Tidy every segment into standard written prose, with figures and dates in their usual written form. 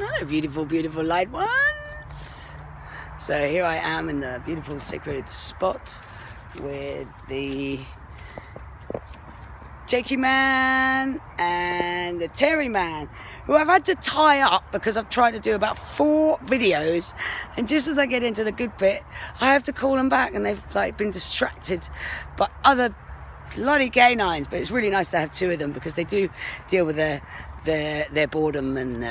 Hello, beautiful, beautiful light ones. So here I am in the beautiful sacred spot with the Jakey man and the Terry man, who I've had to tie up because I've tried to do about 4 videos, and just as I get into the good bit, I have to call them back, and they've been distracted by other bloody canines. But it's really nice to have 2 of them because they do deal with their boredom and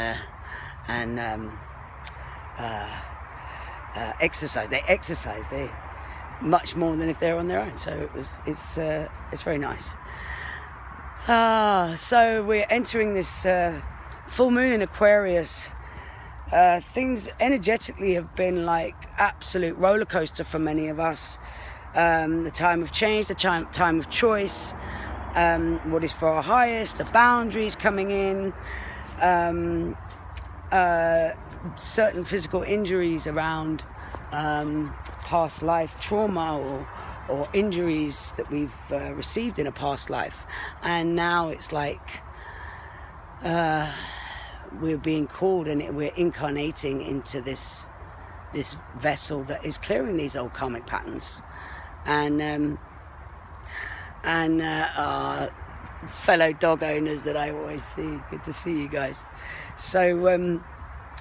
exercise. They exercise. They much more than if they're on their own. So it's very nice. So we're entering this full moon in Aquarius. Things energetically have been like absolute roller coaster for many of us. The time of change, the time of choice, what is for our highest, the boundaries coming in. Certain physical injuries around past life trauma or injuries that we've received in a past life, and now it's like we're being called and we're incarnating into this vessel that is clearing these old karmic patterns, and our fellow dog owners that I always see. Good to see you guys. So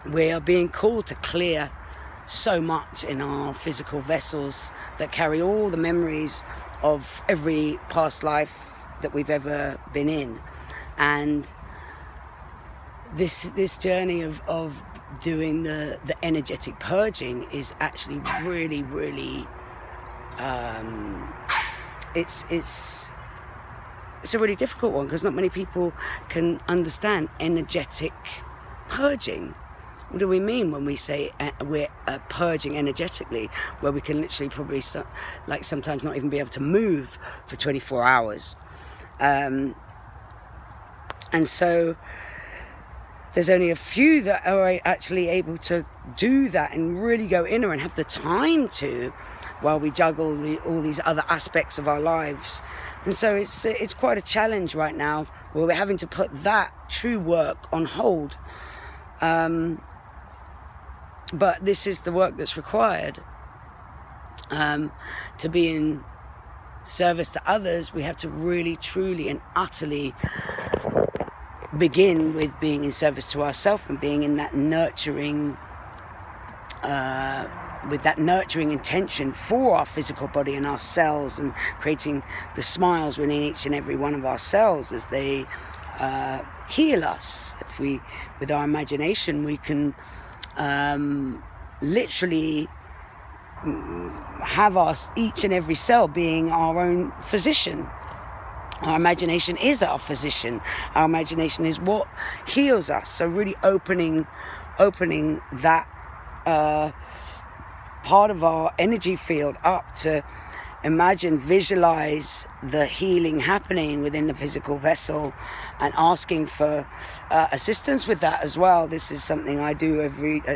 we are being called to clear so much in our physical vessels that carry all the memories of every past life that we've ever been in. And this journey of doing the energetic purging is actually really, really it's a really difficult one, because not many people can understand energetic purging. What do we mean when we say we're purging energetically, where we can literally probably sometimes not even be able to move for 24 hours? And so there's only a few that are actually able to do that and really go inner and have the time to, while we juggle all these other aspects of our lives. And so it's quite a challenge right now, where we're having to put that true work on hold. But this is the work that's required. To be in service to others, we have to really, truly and utterly begin with being in service to ourselves and being in that nurturing, with that nurturing intention for our physical body and our cells, and creating the smiles within each and every one of our cells as they heal us. If we, with our imagination, we can literally have each and every cell being our own physician. Our imagination is our physician. Our imagination is what heals us. So really opening that part of our energy field up to imagine, visualize the healing happening within the physical vessel, and asking for assistance with that as well. This is something I do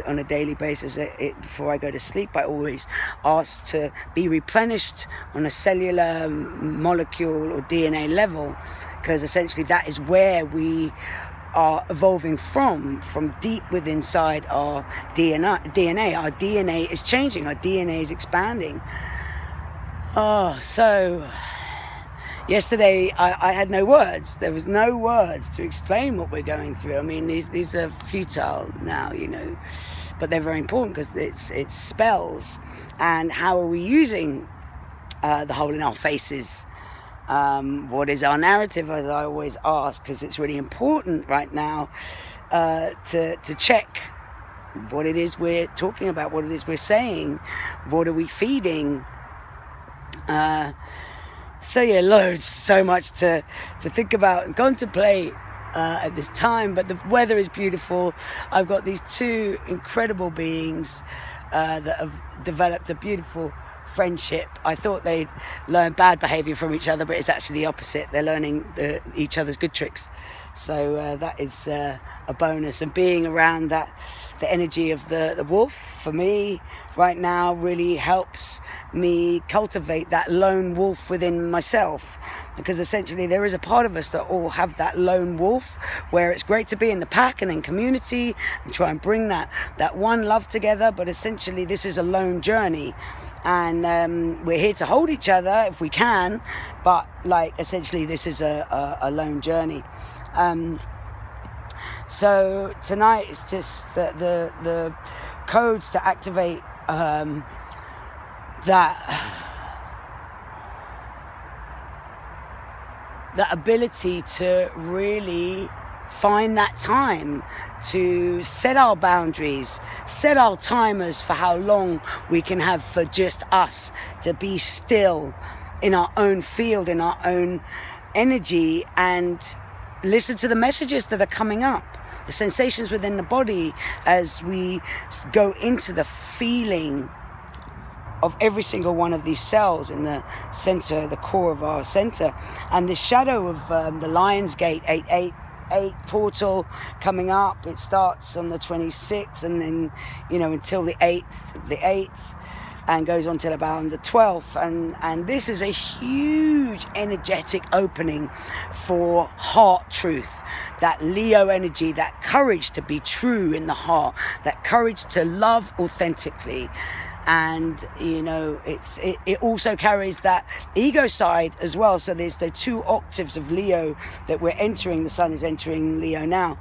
on a daily basis. Before I go to sleep, I always ask to be replenished on a cellular, molecule or DNA level, because essentially that is where we are evolving from deep within inside our DNA. Our DNA is changing. Our DNA is expanding. So yesterday I had no words. There was no words to explain what we're going through. I mean, these are futile now, but they're very important, because it's spells. And how are we using the hole in our faces? What is our narrative, as I always ask, because it's really important right now to check what it is we're talking about, what it is we're saying, what are we feeding. So much to think about and contemplate at this time. But the weather is beautiful. I've got these 2 incredible beings that have developed a beautiful friendship. I thought they'd learn bad behavior from each other, but it's actually the opposite. They're learning each other's good tricks. So that is a bonus. And being around the energy of the wolf, for me right now, really helps me cultivate that lone wolf within myself, because essentially there is a part of us that all have that lone wolf, where it's great to be in the pack and in community and try and bring that one love together, but essentially this is a lone journey, and we're here to hold each other if we can, but like essentially this is a lone journey. So tonight it's just the codes to activate that ability to really find that time to set our boundaries, set our timers for how long we can have for just us to be still in our own field, in our own energy, and listen to the messages that are coming up, the sensations within the body as we go into the feeling of every single one of these cells in the center, the core of our center. And the shadow of the Lion's Gate 888 portal coming up, it starts on the 26th and then, until the 8th, and goes on till about the 12th. And this is a huge energetic opening for heart truth, that Leo energy, that courage to be true in the heart, that courage to love authentically. And it also carries that ego side as well. So there's the 2 octaves of Leo that we're entering. The sun is entering Leo now.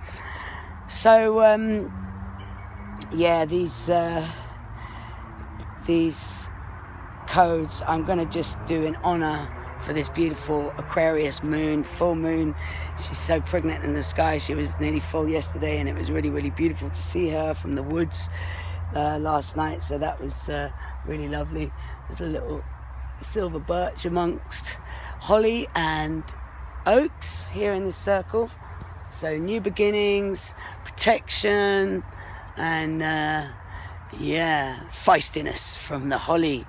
So these codes, I'm going to just do in honor for this beautiful Aquarius moon, full moon. She's so pregnant in the sky. She was nearly full yesterday, and it was really, really beautiful to see her from the woods last night. So that was really lovely. There's a little silver birch amongst holly and oaks here in this circle. So new beginnings, protection, and feistiness from the holly.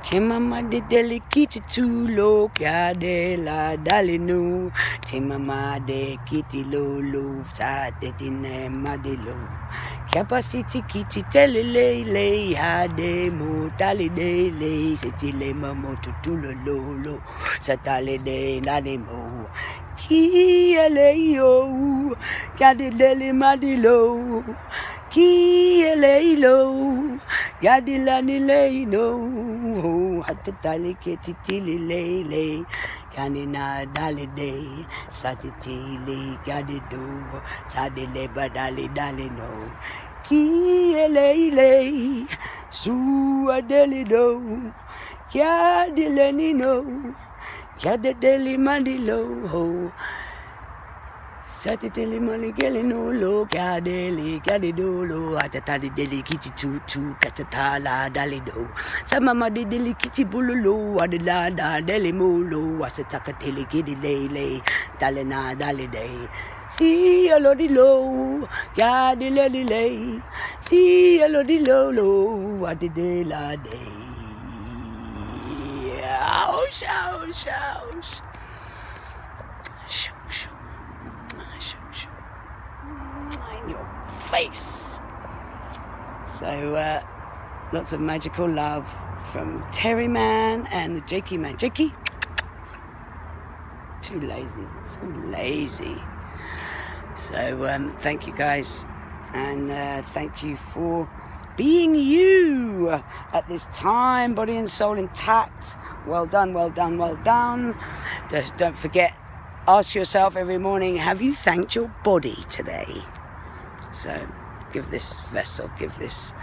Kimama de delikiti tulo kade la dalinu. Timama de kiti lulu sa de dine madilo. Capacity kiti telele le hade mo tali de le setile mamo tutulo lolo satale de nanimo. Kiele yo kade dele madilo. Kieleilo, Gadilani no, Hatatali Ketitili lele, Yanina dalide, Satitili Gadido, Sadile badali dalino, Kieleile, Suadelido, Yadilenino, Yadeli mandilo. Satitili maligeli no lo kadeli kadidolo atatali deli kiti tu katatala dalido samama deli kiti bululu adela da deli mulo asatakatili kidi lele dalena dalide si alodilo kadilele si alodilo adela de ouch ouch ouch. In your face. So lots of magical love from Terry Man and the Jakey Man. Jakey? Too lazy. So thank you guys, and thank you for being you at this time, body and soul intact. Well done. Don't forget, ask yourself every morning, have you thanked your body today? So give this vessel, give this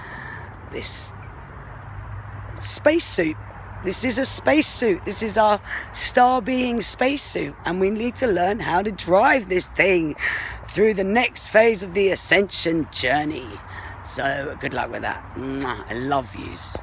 spacesuit. This is a spacesuit. This is our star being spacesuit, and we need to learn how to drive this thing through the next phase of the ascension journey. So good luck with that. I love yous.